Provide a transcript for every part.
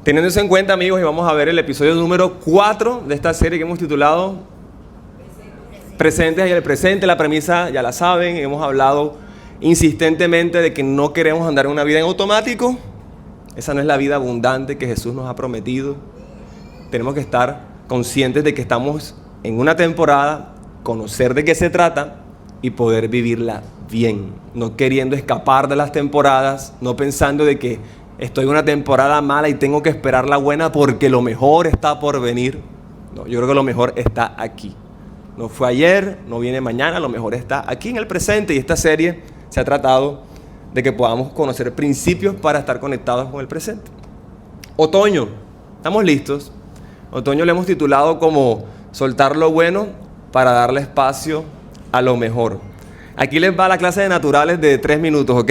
Teniendo eso en cuenta, amigos, y vamos a ver el episodio número 4 de esta serie que hemos titulado Presentes y el presente. La premisa ya la saben, hemos hablado insistentemente de que no queremos andar en una vida en automático. Esa no es la vida abundante que Jesús nos ha prometido. Tenemos que estar conscientes de que estamos en una temporada, conocer de qué se trata y poder vivirla bien, no queriendo escapar de las temporadas, no pensando de que estoy en una temporada mala y tengo que esperar la buena porque lo mejor está por venir. No, yo creo que lo mejor está aquí. No fue ayer, no viene mañana, lo mejor está aquí en el presente, y esta serie se ha tratado de que podamos conocer principios para estar conectados con el presente. Otoño, ¿estamos listos? Otoño le hemos titulado como soltar lo bueno para darle espacio a lo mejor. Aquí les va la clase de naturales de 3 minutos, ¿ok?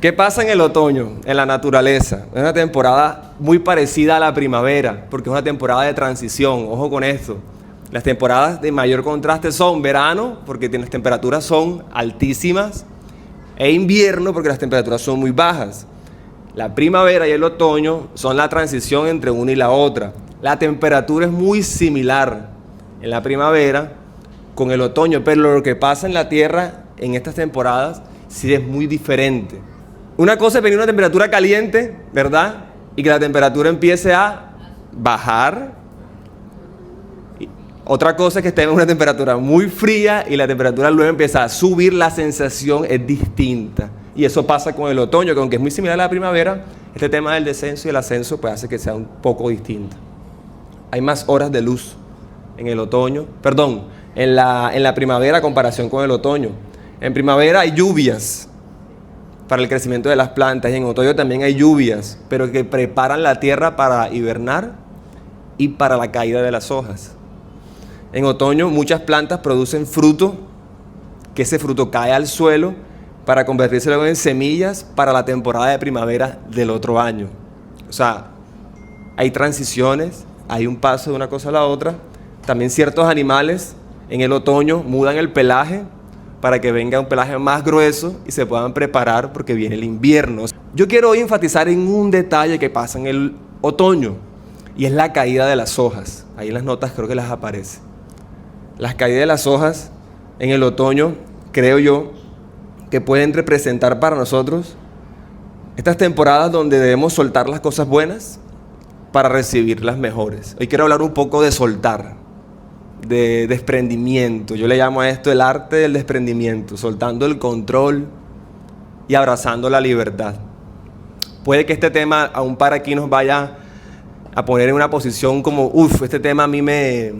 ¿Qué pasa en el otoño, en la naturaleza? Es una temporada muy parecida a la primavera, porque es una temporada de transición. Ojo con esto. Las temporadas de mayor contraste son verano, porque las temperaturas son altísimas, e invierno, porque las temperaturas son muy bajas. La primavera y el otoño son la transición entre una y la otra. La temperatura es muy similar en la primavera con el otoño, pero lo que pasa en la tierra en estas temporadas sí es muy diferente. Una cosa es venir a una temperatura caliente, ¿verdad? Y que la temperatura empiece a bajar. Otra cosa es que esté en una temperatura muy fría y la temperatura luego empieza a subir, la sensación es distinta. Y eso pasa con el otoño, que aunque es muy similar a la primavera, este tema del descenso y el ascenso pues hace que sea un poco distinto. Hay más horas de luz en el otoño, en la primavera a comparación con el otoño. En primavera hay lluvias para el crecimiento de las plantas y en otoño también hay lluvias, pero que preparan la tierra para hibernar y para la caída de las hojas. En otoño muchas plantas producen fruto, que ese fruto cae al suelo para convertirse luego en semillas para la temporada de primavera del otro año. O sea, hay transiciones, hay un paso de una cosa a la otra. También ciertos animales en el otoño mudan el pelaje para que venga un pelaje más grueso y se puedan preparar porque viene el invierno. Yo quiero hoy enfatizar en un detalle que pasa en el otoño, y es la caída de las hojas. Ahí en las notas creo que las aparece. Las caídas de las hojas en el otoño, creo yo, que pueden representar para nosotros estas temporadas donde debemos soltar las cosas buenas para recibir las mejores. Hoy quiero hablar un poco de soltar, de desprendimiento. Yo le llamo a esto el arte del desprendimiento, soltando el control y abrazando la libertad. Puede que este tema aún para aquí nos vaya a poner en una posición como, este tema a mí me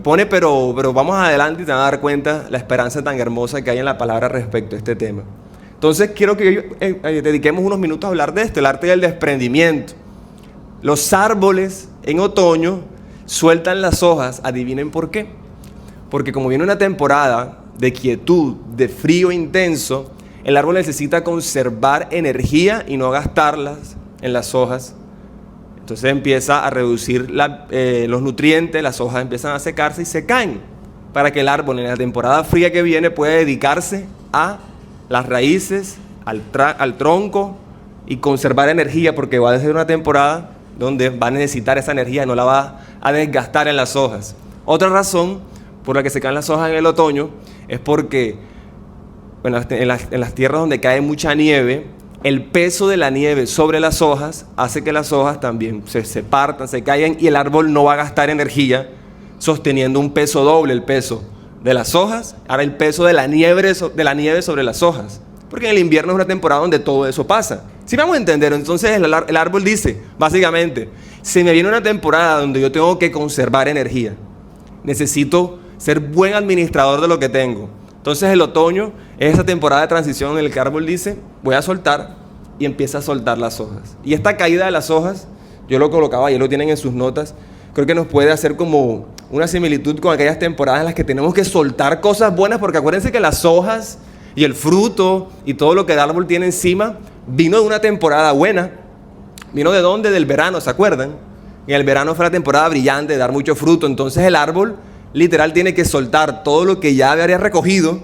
pone, pero vamos adelante y te vas a dar cuenta la esperanza tan hermosa que hay en la palabra respecto a este tema. Entonces quiero que dediquemos unos minutos a hablar de esto, el arte del desprendimiento. Los árboles en otoño sueltan las hojas, adivinen por qué. Porque como viene una temporada de quietud, de frío intenso, el árbol necesita conservar energía y no gastarlas en las hojas. Entonces empieza a reducir los nutrientes, las hojas empiezan a secarse y se caen, para que el árbol en la temporada fría que viene pueda dedicarse a las raíces, al tronco y conservar energía, porque va a ser una temporada donde va a necesitar esa energía y no la va a desgastar en las hojas. Otra razón por la que se caen las hojas en el otoño es porque en las tierras donde cae mucha nieve, el peso de la nieve sobre las hojas hace que las hojas también se partan, se caigan, y el árbol no va a gastar energía sosteniendo un peso doble, el peso de las hojas, ahora el peso de la nieve sobre las hojas. Porque en el invierno es una temporada donde todo eso pasa. Si vamos a entender, entonces el árbol dice, básicamente, si me viene una temporada donde yo tengo que conservar energía, necesito ser buen administrador de lo que tengo. Entonces el otoño es esa temporada de transición en la que el árbol dice, voy a soltar, y empieza a soltar las hojas. Y esta caída de las hojas, yo lo colocaba, ya lo tienen en sus notas, creo que nos puede hacer como una similitud con aquellas temporadas en las que tenemos que soltar cosas buenas, porque acuérdense que las hojas y el fruto y todo lo que el árbol tiene encima vino de una temporada buena. ¿Vino de dónde? Del verano, ¿se acuerdan? Y el verano fue la temporada brillante de dar mucho fruto. Entonces el árbol literal tiene que soltar todo lo que ya había recogido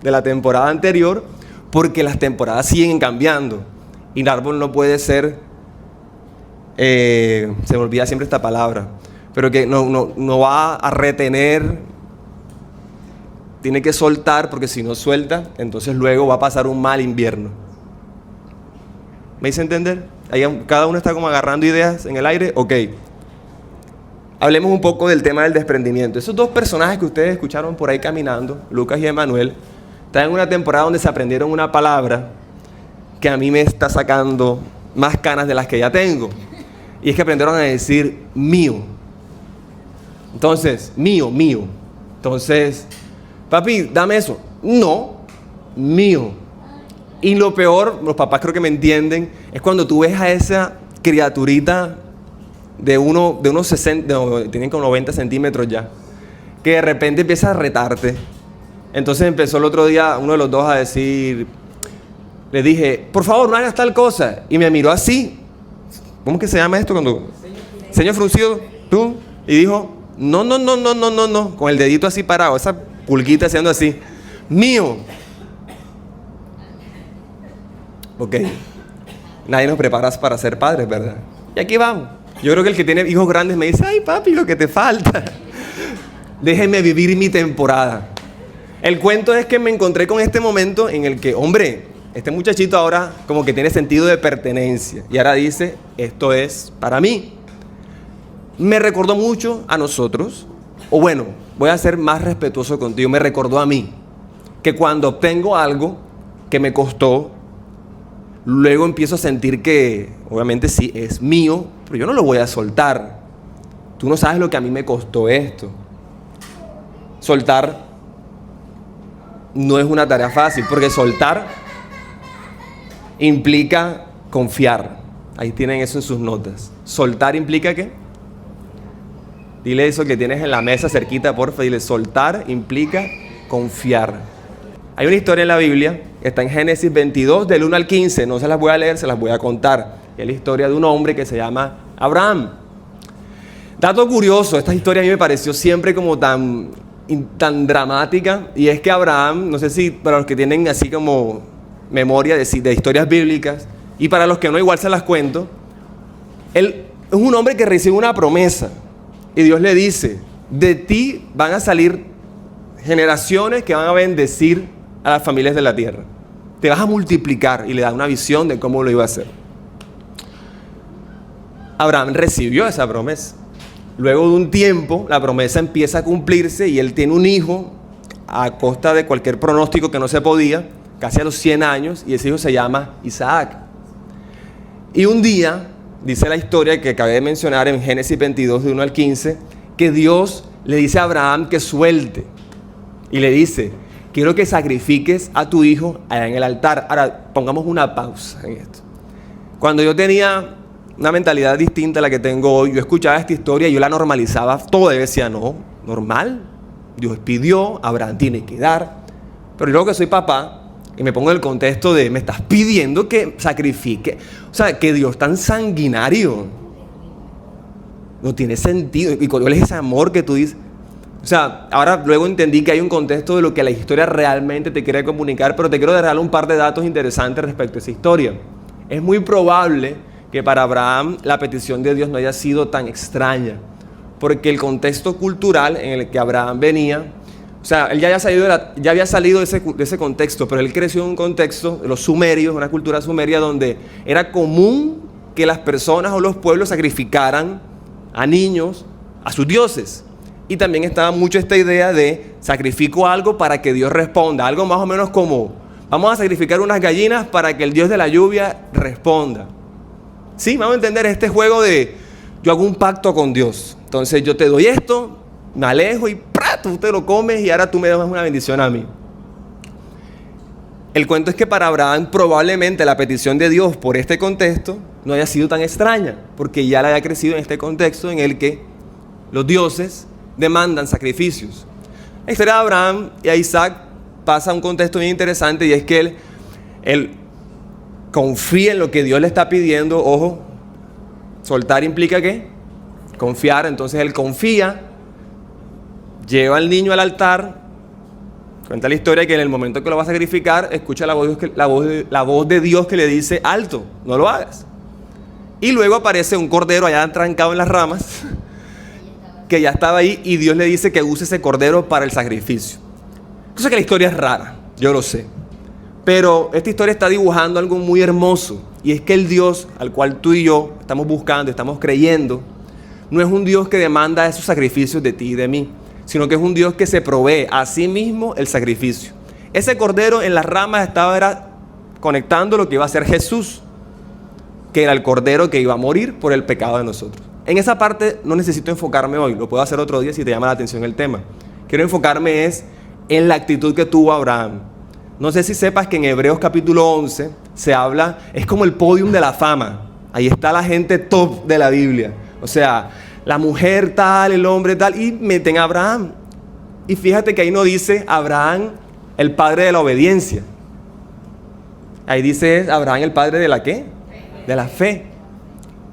de la temporada anterior, porque las temporadas siguen cambiando y el árbol no puede ser se me olvida siempre esta palabra, pero que no va a retener, tiene que soltar, porque si no suelta, entonces luego va a pasar un mal invierno. ¿Me hice entender? Ahí cada uno está como agarrando ideas en el aire. Ok. Hablemos un poco del tema del desprendimiento. Esos dos personajes que ustedes escucharon por ahí caminando, Lucas y Emanuel, están en una temporada donde se aprendieron una palabra que a mí me está sacando más canas de las que ya tengo. Y es que aprendieron a decir mío. Entonces, mío. Entonces, papi, dame eso. No, mío. Y lo peor, los papás creo que me entienden, es cuando tú ves a esa criaturita de unos 60, no, tienen como 90 centímetros ya, que de repente empieza a retarte. Entonces empezó el otro día uno de los dos a decir, le dije, por favor, no hagas tal cosa. Y me miró así. ¿Cómo que se llama esto cuando? Ceño fruncido, tú. Y dijo, no, con el dedito así parado, esa pulguita haciendo así. Mío. Ok. Nadie nos prepara para ser padres, ¿verdad? Y aquí vamos. Yo creo que el que tiene hijos grandes me dice, ay papi, lo que te falta. Déjenme vivir mi temporada. El cuento es que me encontré con este momento en el que, hombre, este muchachito ahora como que tiene sentido de pertenencia. Y ahora dice, esto es para mí. Me recordó mucho a nosotros, o bueno, voy a ser más respetuoso contigo, me recordó a mí, que cuando obtengo algo que me costó, luego empiezo a sentir que, obviamente sí, es mío, pero yo no lo voy a soltar. Tú no sabes lo que a mí me costó esto. Soltar no es una tarea fácil, porque soltar implica confiar. Ahí tienen eso en sus notas. Soltar implica ¿qué? Dile eso que tienes en la mesa cerquita, porfa. Dile, soltar implica confiar. Hay una historia en la Biblia, está en Génesis 22, del 1 al 15. No se las voy a leer, se las voy a contar. Es la historia de un hombre que se llama Abraham. Dato curioso, esta historia a mí me pareció siempre como tan dramática. Y es que Abraham, no sé si para los que tienen así como memoria de historias bíblicas, y para los que no, igual se las cuento. Él es un hombre que recibe una promesa. Y Dios le dice, de ti van a salir generaciones que van a bendecir a las familias de la tierra. Te vas a multiplicar, y le da una visión de cómo lo iba a hacer. Abraham recibió esa promesa. Luego de un tiempo, la promesa empieza a cumplirse y él tiene un hijo a costa de cualquier pronóstico que no se podía, casi a los 100 años, y ese hijo se llama Isaac. Y un día, dice la historia que acabé de mencionar en Génesis 22, de 1 al 15, que Dios le dice a Abraham que suelte. Y le dice, quiero que sacrifiques a tu hijo allá en el altar. Ahora, pongamos una pausa en esto. Cuando yo tenía una mentalidad distinta a la que tengo hoy, yo escuchaba esta historia y yo la normalizaba todo. Y decía, no, normal. Dios pidió, Abraham tiene que dar. Pero luego que soy papá, y me pongo en el contexto de, me estás pidiendo que sacrifique. O sea, que Dios tan sanguinario. No tiene sentido. ¿Y cuál es ese amor que tú dices? O sea, ahora luego entendí que hay un contexto de lo que la historia realmente te quiere comunicar, pero te quiero dejar un par de datos interesantes respecto a esa historia. Es muy probable que para Abraham la petición de Dios no haya sido tan extraña, porque el contexto cultural en el que Abraham venía, o sea, él ya había salido de ese contexto, pero él creció en un contexto de los sumerios, una cultura sumeria donde era común que las personas o los pueblos sacrificaran a niños, a sus dioses. Y también estaba mucho esta idea de sacrifico algo para que Dios responda, algo más o menos como vamos a sacrificar unas gallinas para que el Dios de la lluvia responda. Sí, vamos a entender este juego de yo hago un pacto con Dios, entonces yo te doy esto, me alejo y ¡prá! Tú te lo comes y ahora tú me das una bendición a mí. El cuento es que para Abraham probablemente la petición de Dios por este contexto no haya sido tan extraña, porque ya le había crecido en este contexto en el que los dioses demandan sacrificios. La historia de Abraham y a Isaac pasa a un contexto bien interesante, y es que él confía en lo que Dios le está pidiendo. Ojo, soltar implica ¿qué? Confiar. Entonces él confía, lleva al niño al altar. Cuenta la historia que en el momento que lo va a sacrificar, escucha la voz de Dios que le dice, alto, no lo hagas. Y luego aparece un cordero allá trancado en las ramas, que ya estaba ahí, y Dios le dice que use ese cordero para el sacrificio. Entonces que la historia es rara, yo lo sé. Pero esta historia está dibujando algo muy hermoso. Y es que el Dios al cual tú y yo estamos buscando, estamos creyendo, no es un Dios que demanda esos sacrificios de ti y de mí, sino que es un Dios que se provee a sí mismo el sacrificio. Ese cordero en las ramas era conectando lo que iba a ser Jesús, que era el cordero que iba a morir por el pecado de nosotros. En esa parte no necesito enfocarme hoy, lo puedo hacer otro día si te llama la atención el tema. Quiero enfocarme en la actitud que tuvo Abraham. No sé si sepas que en Hebreos capítulo 11 se habla, es como el podium de la fama. Ahí está la gente top de la Biblia. O sea, la mujer tal, el hombre tal, y meten a Abraham. Y fíjate que ahí no dice Abraham el padre de la obediencia. Ahí dice Abraham el padre de la ¿qué? De la fe.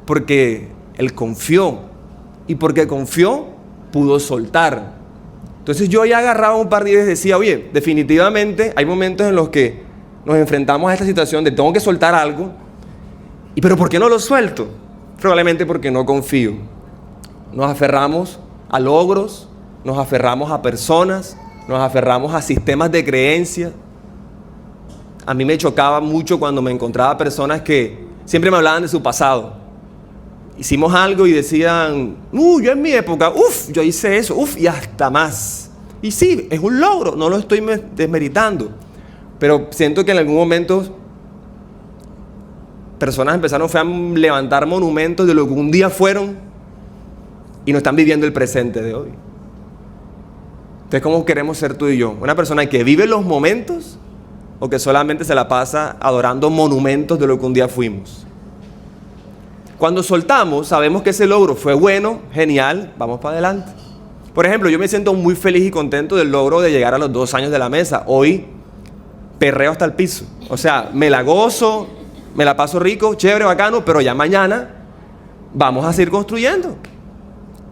Porque él confió. Y porque confió, pudo soltar. Entonces yo ya agarraba un par de días y decía, oye, definitivamente hay momentos en los que nos enfrentamos a esta situación de tengo que soltar algo. ¿Pero por qué no lo suelto? Probablemente porque no confío. Nos aferramos a logros, nos aferramos a personas, nos aferramos a sistemas de creencia. A mí me chocaba mucho cuando me encontraba personas que siempre me hablaban de su pasado. Hicimos algo y decían, yo en mi época, yo hice eso, y hasta más. Y sí, es un logro, no lo estoy desmeritando. Pero siento que en algún momento personas empezaron a levantar monumentos de lo que un día fueron y no están viviendo el presente de hoy. Entonces, ¿cómo queremos ser tú y yo? ¿Una persona que vive los momentos o que solamente se la pasa adorando monumentos de lo que un día fuimos? Cuando soltamos, sabemos que ese logro fue bueno, genial, vamos para adelante. Por ejemplo, yo me siento muy feliz y contento del logro de llegar a los 2 años de la mesa. Hoy perreo hasta el piso. O sea, me la gozo, me la paso rico, chévere, bacano, pero ya mañana vamos a seguir construyendo.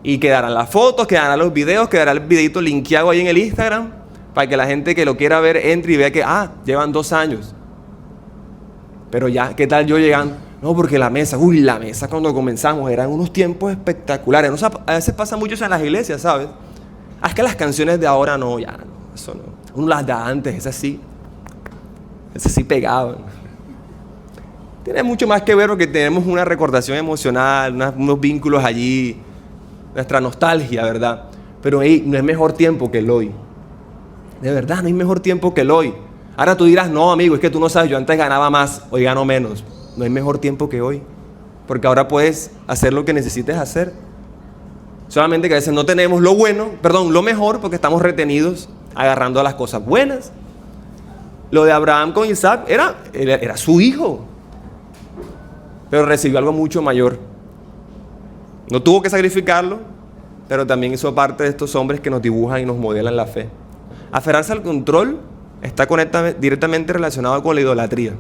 Y quedarán las fotos, quedarán los videos, quedará el videito linkeado ahí en el Instagram, para que la gente que lo quiera ver entre y vea que, llevan 2 años. Pero ya, ¿qué tal yo llegando? No, porque la mesa cuando comenzamos eran unos tiempos espectaculares. No, a veces pasa mucho eso en las iglesias, ¿sabes? Es que las canciones de ahora no, eso no. Uno las de antes, esas sí pegaban. Tiene mucho más que ver porque tenemos una recordación emocional, unos vínculos allí, nuestra nostalgia, ¿verdad? Pero no es mejor tiempo que el hoy. De verdad, no hay mejor tiempo que el hoy. Ahora tú dirás, no, amigo, es que tú no sabes, yo antes ganaba más, hoy gano menos. No hay mejor tiempo que hoy, porque ahora puedes hacer lo que necesites hacer. Solamente que a veces no tenemos lo mejor, porque estamos retenidos agarrando a las cosas buenas. Lo de Abraham con Isaac era su hijo, pero recibió algo mucho mayor. No tuvo que sacrificarlo, pero también hizo parte de estos hombres que nos dibujan y nos modelan la fe. Aferrarse al control está directamente relacionado con la idolatría.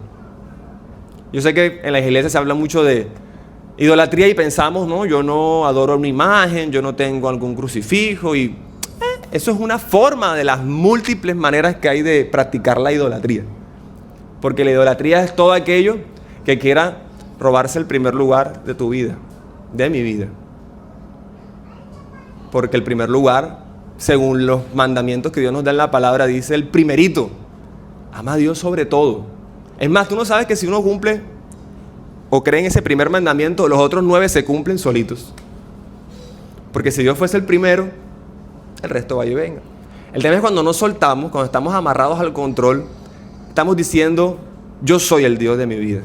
Yo sé que en las iglesias se habla mucho de idolatría y pensamos, no, yo no adoro una imagen, yo no tengo algún crucifijo y eso es una forma de las múltiples maneras que hay de practicar la idolatría. Porque la idolatría es todo aquello que quiera robarse el primer lugar de tu vida, de mi vida. Porque el primer lugar, según los mandamientos que Dios nos da en la palabra, dice el primerito, ama a Dios sobre todo. Es más, tú no sabes que si uno cumple o cree en ese primer mandamiento, los otros 9 se cumplen solitos. Porque si Dios fuese el primero, el resto vaya y venga. El tema es cuando nos soltamos, cuando estamos amarrados al control, estamos diciendo, yo soy el Dios de mi vida.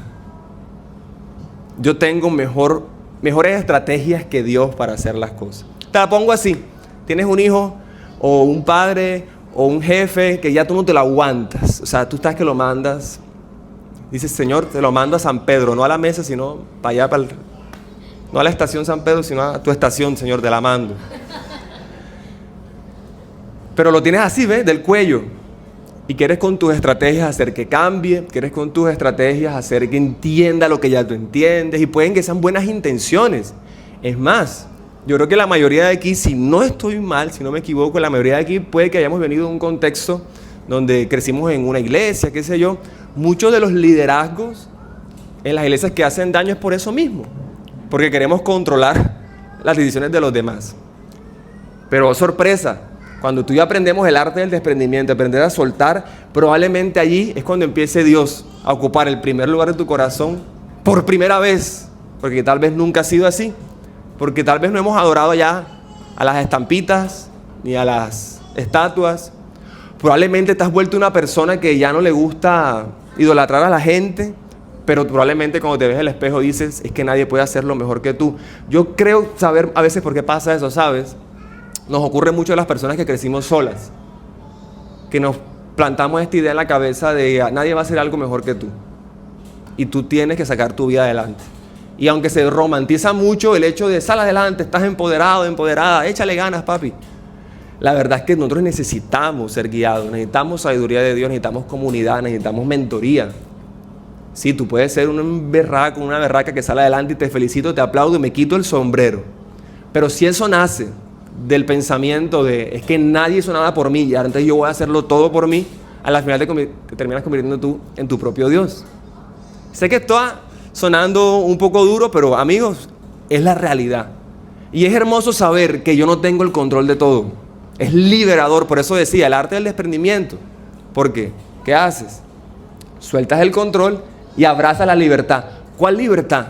Yo tengo mejores estrategias que Dios para hacer las cosas. Te la pongo así. Tienes un hijo o un padre o un jefe que ya tú no te lo aguantas. O sea, tú estás que lo mandas. Dices, Señor, te lo mando a San Pedro, no a la mesa, sino para allá, no a la estación San Pedro, sino a tu estación, Señor, te la mando. Pero lo tienes así, ¿ves? Del cuello. Y quieres con tus estrategias hacer que cambie, quieres con tus estrategias hacer que entienda lo que ya tú entiendes, y pueden que sean buenas intenciones. Es más, yo creo que la mayoría de aquí, si no estoy mal, si no me equivoco, la mayoría de aquí puede que hayamos venido de un contexto donde crecimos en una iglesia, qué sé yo. Muchos de los liderazgos en las iglesias que hacen daño es por eso mismo. porque queremos controlar las decisiones de los demás. Pero sorpresa, cuando tú y yo aprendemos el arte del desprendimiento, aprender a soltar, probablemente allí es cuando empiece Dios a ocupar el primer lugar de tu corazón por primera vez, porque tal vez nunca ha sido así, porque tal vez no hemos adorado ya a las estampitas ni a las estatuas. Probablemente te has vuelto una persona que ya no le gusta idolatrar a la gente, pero probablemente cuando te ves en el espejo dices, es que nadie puede hacerlo mejor que tú. Yo creo saber a veces por qué pasa eso, ¿sabes? Nos ocurre mucho a las personas que crecimos solas, que nos plantamos esta idea en la cabeza de nadie va a hacer algo mejor que tú, y tú tienes que sacar tu vida adelante. Y aunque se romantiza mucho el hecho de sal adelante, estás empoderado, empoderada, échale ganas, papi. La verdad es que nosotros necesitamos ser guiados, necesitamos sabiduría de Dios, necesitamos comunidad, necesitamos mentoría. Sí, tú puedes ser un berraco, una berraca que sale adelante y te felicito, te aplaudo y me quito el sombrero. Pero si eso nace del pensamiento de es que nadie hizo nada por mí y ahora entonces yo voy a hacerlo todo por mí, a la final te terminas convirtiendo tú en tu propio Dios. Sé que está sonando un poco duro, pero amigos, es la realidad. Y es hermoso saber que yo no tengo el control de todo. Es liberador, por eso decía, el arte del desprendimiento. ¿Por qué? ¿Qué haces? Sueltas el control y abrazas la libertad. ¿Cuál libertad?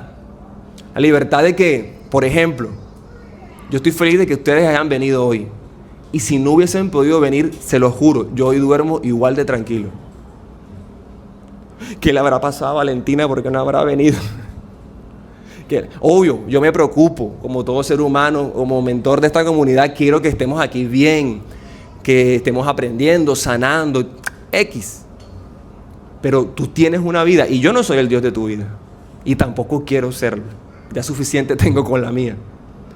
La libertad de que, por ejemplo, yo estoy feliz de que ustedes hayan venido hoy. Y si no hubiesen podido venir, se lo juro, yo hoy duermo igual de tranquilo. ¿Qué le habrá pasado a Valentina porque no habrá venido? Obvio, yo me preocupo, como todo ser humano, como mentor de esta comunidad, quiero que estemos aquí bien, que estemos aprendiendo, sanando, X. Pero tú tienes una vida y yo no soy el Dios de tu vida. Y tampoco quiero serlo. Ya suficiente tengo con la mía.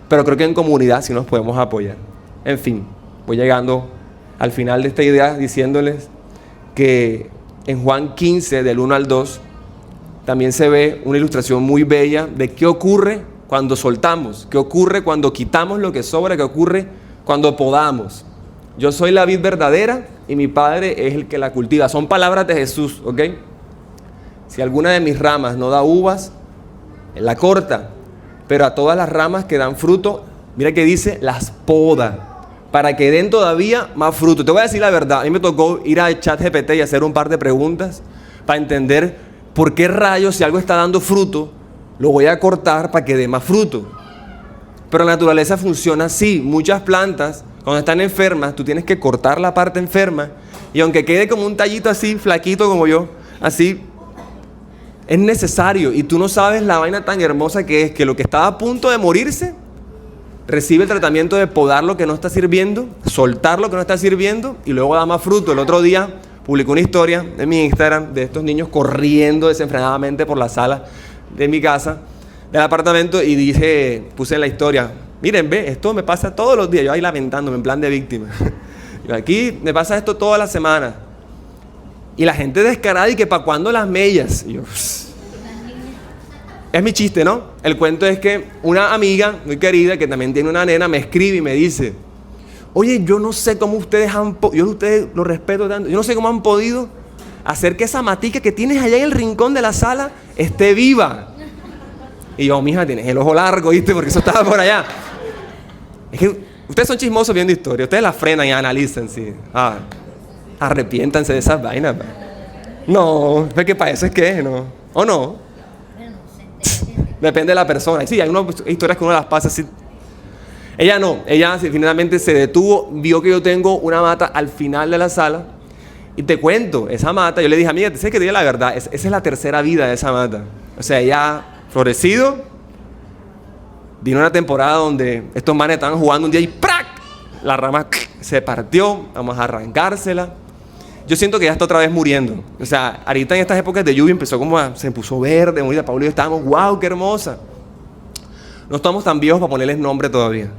Pero creo que en comunidad sí nos podemos apoyar. En fin, voy llegando al final de esta idea diciéndoles que en Juan 15, del 1 al 2, también se ve una ilustración muy bella de qué ocurre cuando soltamos, qué ocurre cuando quitamos lo que sobra, qué ocurre cuando podamos. Yo soy la vid verdadera y mi Padre es el que la cultiva. Son palabras de Jesús, ¿ok? Si alguna de mis ramas no da uvas, Él la corta. Pero a todas las ramas que dan fruto, mira que dice, las poda, para que den todavía más fruto. Te voy a decir la verdad, a mí me tocó ir a ChatGPT y hacer un par de preguntas para entender por qué rayos, si algo está dando fruto, lo voy a cortar para que dé más fruto. Pero la naturaleza funciona así. Muchas plantas, cuando están enfermas, tú tienes que cortar la parte enferma y aunque quede como un tallito así, flaquito como yo, así, es necesario. Y tú no sabes la vaina tan hermosa que es que lo que estaba a punto de morirse recibe el tratamiento de podar lo que no está sirviendo, soltar lo que no está sirviendo y luego da más fruto. El otro día publicé una historia en mi Instagram de estos niños corriendo desenfrenadamente por la sala de mi casa, del apartamento, y puse en la historia, miren, ve, esto me pasa todos los días, yo ahí lamentándome en plan de víctima. Yo, aquí me pasa esto toda la semana. Y la gente descarada, y que ¿para cuándo las mellas? Y yo, es mi chiste, ¿no? El cuento es que una amiga muy querida, que también tiene una nena, me escribe y me dice, oye, yo no sé cómo ustedes yo a ustedes los respeto tanto, yo no sé cómo han podido hacer que esa matica que tienes allá en el rincón de la sala esté viva. Y yo, mija, tienes el ojo largo, ¿viste? Porque eso estaba por allá. Es que ustedes son chismosos viendo historia, ustedes la frenan y analizan, sí. Arrepiéntanse de esas vainas. No, es que para eso es que, ¿no? ¿O no? Depende de la persona. Sí, hay unas historias que uno las pasa así. Ella no, ella finalmente se detuvo, vio que yo tengo una mata al final de la sala y te cuento, esa mata, yo le dije, amiga, sé que te diga la verdad, esa es la tercera vida de esa mata. O sea, ella florecido, vino una temporada donde estos manes estaban jugando un día y ¡prac! La rama se partió, vamos a arrancársela. Yo siento que ya está otra vez muriendo. O sea, ahorita en estas épocas de lluvia se puso verde, muy de Pablo y yo estábamos, wow, qué hermosa. No estamos tan viejos para ponerles nombre todavía,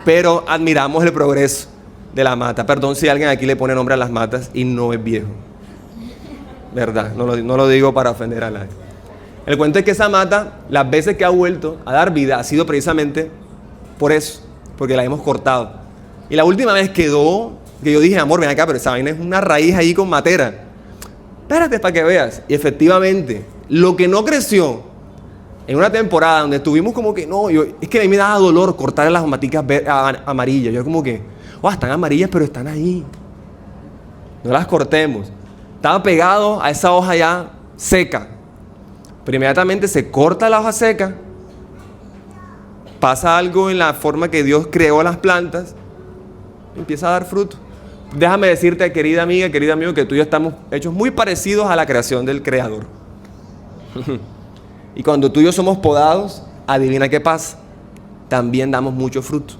pero admiramos el progreso de la mata. Perdón si alguien aquí le pone nombre a las matas y no es viejo. Verdad, no lo digo para ofender a nadie. El cuento es que esa mata, las veces que ha vuelto a dar vida, ha sido precisamente por eso, porque la hemos cortado. Y la última vez quedó, que yo dije, amor, ven acá, pero esa vaina es una raíz ahí con matera. Espérate para que veas. Y efectivamente, lo que no creció, En una temporada donde estuvimos como que, no, es que a mí me daba dolor cortar las maticas amarillas. Yo como que, están amarillas, pero están ahí. No las cortemos. Estaba pegado a esa hoja ya seca. Pero inmediatamente se corta la hoja seca. Pasa algo en la forma que Dios creó las plantas. Y empieza a dar fruto. Déjame decirte, querida amiga, querido amigo, que tú y yo estamos hechos muy parecidos a la creación del Creador. Y cuando tú y yo somos podados, adivina qué pasa. También damos mucho fruto.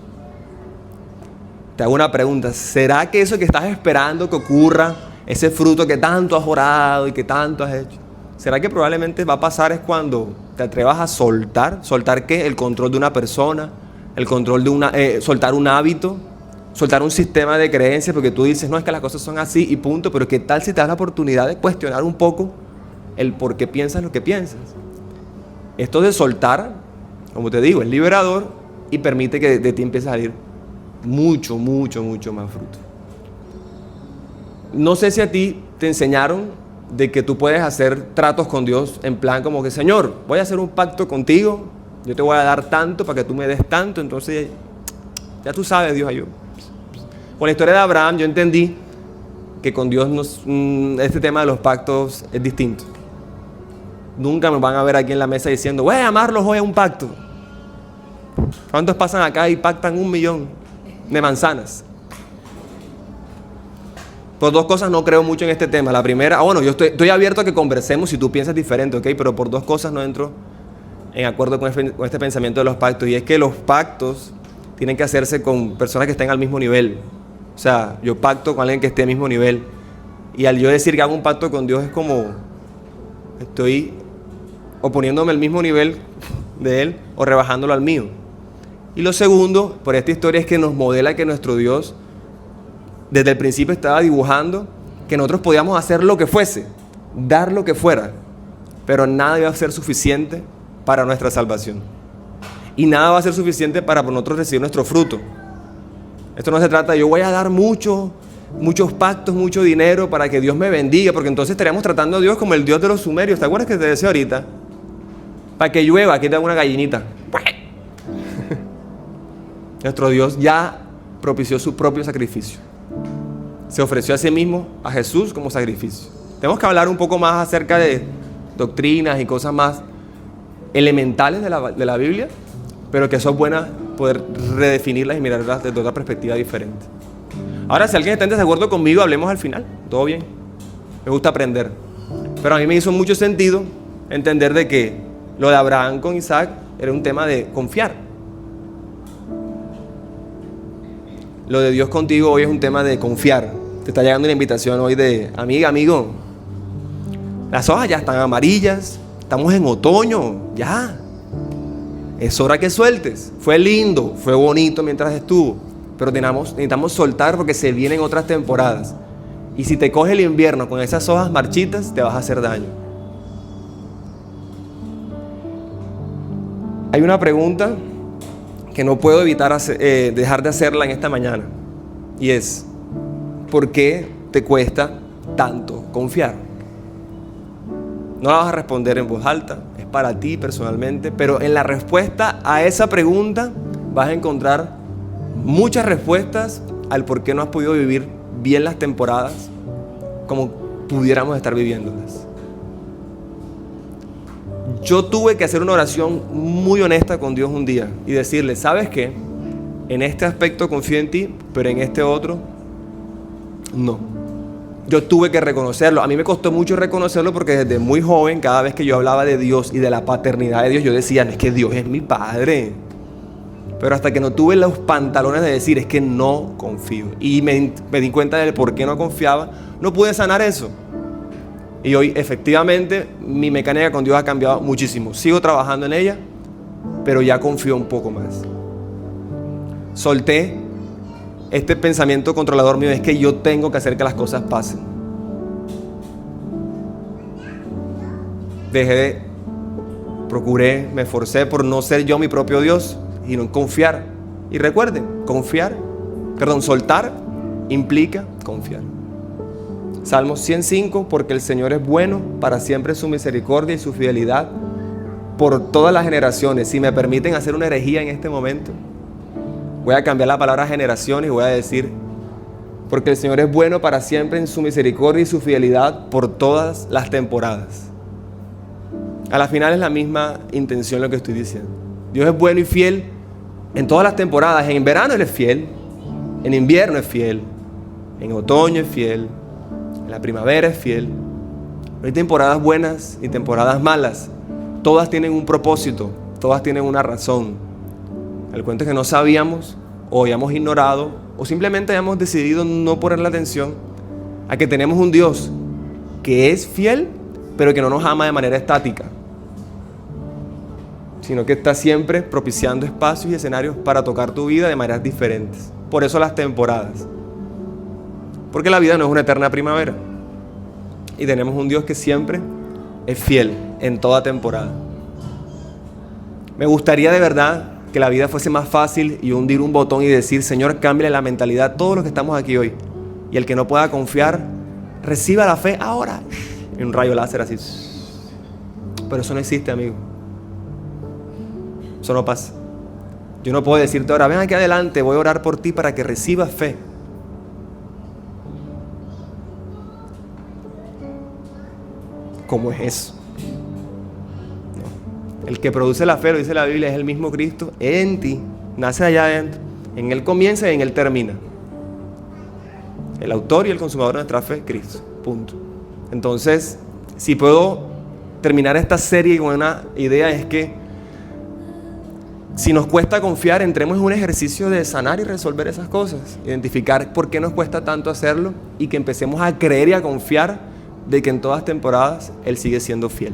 Te hago una pregunta. ¿Será que eso que estás esperando que ocurra, ese fruto que tanto has orado y que tanto has hecho, será que probablemente va a pasar es cuando te atrevas a soltar? ¿Soltar qué? El control de una persona, el control de soltar un hábito, soltar un sistema de creencias, porque tú dices, no, es que las cosas son así y punto, pero ¿qué tal si te das la oportunidad de cuestionar un poco el por qué piensas lo que piensas? Esto de soltar, como te digo, es liberador y permite que de ti empiece a salir mucho, mucho, mucho más fruto. No sé si a ti te enseñaron de que tú puedes hacer tratos con Dios en plan como que, Señor, voy a hacer un pacto contigo, yo te voy a dar tanto para que tú me des tanto, entonces ya tú sabes, Dios ayuda. Con la historia de Abraham yo entendí que con Dios este tema de los pactos es distinto. Nunca me van a ver aquí en la mesa diciendo, voy a llamarlos hoy a un pacto. ¿Cuántos pasan acá y pactan 1 millón de manzanas? Por 2 cosas no creo mucho en este tema. La primera, yo estoy abierto a que conversemos si tú piensas diferente, ¿ok? Pero por 2 cosas no entro en acuerdo con este pensamiento de los pactos. Y es que los pactos tienen que hacerse con personas que estén al mismo nivel. O sea, yo pacto con alguien que esté al mismo nivel. Y al yo decir que hago un pacto con Dios es como estoy oponiéndome al mismo nivel de Él o rebajándolo al mío. Y lo segundo, por esta historia, es que nos modela que nuestro Dios desde el principio estaba dibujando que nosotros podíamos hacer lo que fuese, dar lo que fuera, pero nada iba a ser suficiente para nuestra salvación. Y nada va a ser suficiente para nosotros recibir nuestro fruto. Esto no se trata de yo voy a dar muchos pactos, mucho dinero para que Dios me bendiga, porque entonces estaríamos tratando a Dios como el Dios de los sumerios. ¿Te acuerdas que te decía ahorita? Para que llueva, aquí te hago una gallinita. Nuestro Dios ya propició su propio sacrificio. Se ofreció a sí mismo, a Jesús, como sacrificio. Tenemos que hablar un poco más acerca de doctrinas y cosas más elementales de la Biblia, pero que son buenas poder redefinirlas y mirarlas desde otra perspectiva diferente. Ahora, si alguien está en desacuerdo conmigo, hablemos al final. Todo bien. Me gusta aprender. Pero a mí me hizo mucho sentido entender de que lo de Abraham con Isaac era un tema de confiar. Lo de Dios contigo hoy es un tema de confiar. Te está llegando una invitación hoy de amiga, amigo. Las hojas ya están amarillas. Estamos en otoño. Ya. Es hora que sueltes. Fue lindo, fue bonito mientras estuvo. Pero necesitamos soltar porque se vienen otras temporadas. Y si te coge el invierno con esas hojas marchitas, te vas a hacer daño. Hay una pregunta que no puedo evitar dejar de hacerla en esta mañana. Y es, ¿por qué te cuesta tanto confiar? No la vas a responder en voz alta, es para ti personalmente, pero en la respuesta a esa pregunta vas a encontrar muchas respuestas al por qué no has podido vivir bien las temporadas como pudiéramos estar viviéndolas. Yo tuve que hacer una oración muy honesta con Dios un día y decirle, ¿sabes qué? En este aspecto confío en ti, pero en este otro, no. Yo tuve que reconocerlo. A mí me costó mucho reconocerlo porque desde muy joven, cada vez que yo hablaba de Dios y de la paternidad de Dios, yo decía, es que Dios es mi padre. Pero hasta que no tuve los pantalones de decir, es que no confío. Y me di cuenta del por qué no confiaba, no pude sanar eso. Y hoy, efectivamente, mi mecánica con Dios ha cambiado muchísimo. Sigo trabajando en ella, pero ya confío un poco más. Solté este pensamiento controlador mío, es que yo tengo que hacer que las cosas pasen. Procuré, me esforcé por no ser yo mi propio Dios y no confiar. Y recuerden, soltar implica confiar. Salmo 105, porque el Señor es bueno, para siempre su misericordia y su fidelidad por todas las generaciones. Si me permiten hacer una herejía en este momento, voy a cambiar la palabra generaciones y voy a decir, porque el Señor es bueno para siempre en su misericordia y su fidelidad por todas las temporadas. A la final es la misma intención lo que estoy diciendo. Dios es bueno y fiel en todas las temporadas. En verano Él es fiel, en invierno es fiel, en otoño es fiel, en la primavera es fiel. No hay temporadas buenas ni temporadas malas. Todas tienen un propósito, todas tienen una razón. El cuento es que no sabíamos o habíamos ignorado o simplemente habíamos decidido no ponerle atención a que tenemos un Dios que es fiel, pero que no nos ama de manera estática, sino que está siempre propiciando espacios y escenarios para tocar tu vida de maneras diferentes. Por eso las temporadas. Porque la vida no es una eterna primavera. Y tenemos un Dios que siempre es fiel en toda temporada. Me gustaría de verdad que la vida fuese más fácil y hundir un botón y decir, Señor, cámbiale la mentalidad a todos los que estamos aquí hoy. Y el que no pueda confiar, reciba la fe ahora. Y un rayo láser así. Pero eso no existe, amigo. Eso no pasa. Yo no puedo decirte ahora, ven aquí adelante, voy a orar por ti para que recibas fe. ¿Cómo es eso? No. El que produce la fe, lo dice la Biblia, es el mismo Cristo en ti. Nace allá adentro. En Él comienza y en Él termina. El autor y el consumador de nuestra fe, Cristo. Punto. Entonces, si puedo terminar esta serie con una idea, es que si nos cuesta confiar, entremos en un ejercicio de sanar y resolver esas cosas. Identificar por qué nos cuesta tanto hacerlo y que empecemos a creer y a confiar de que en todas temporadas Él sigue siendo fiel.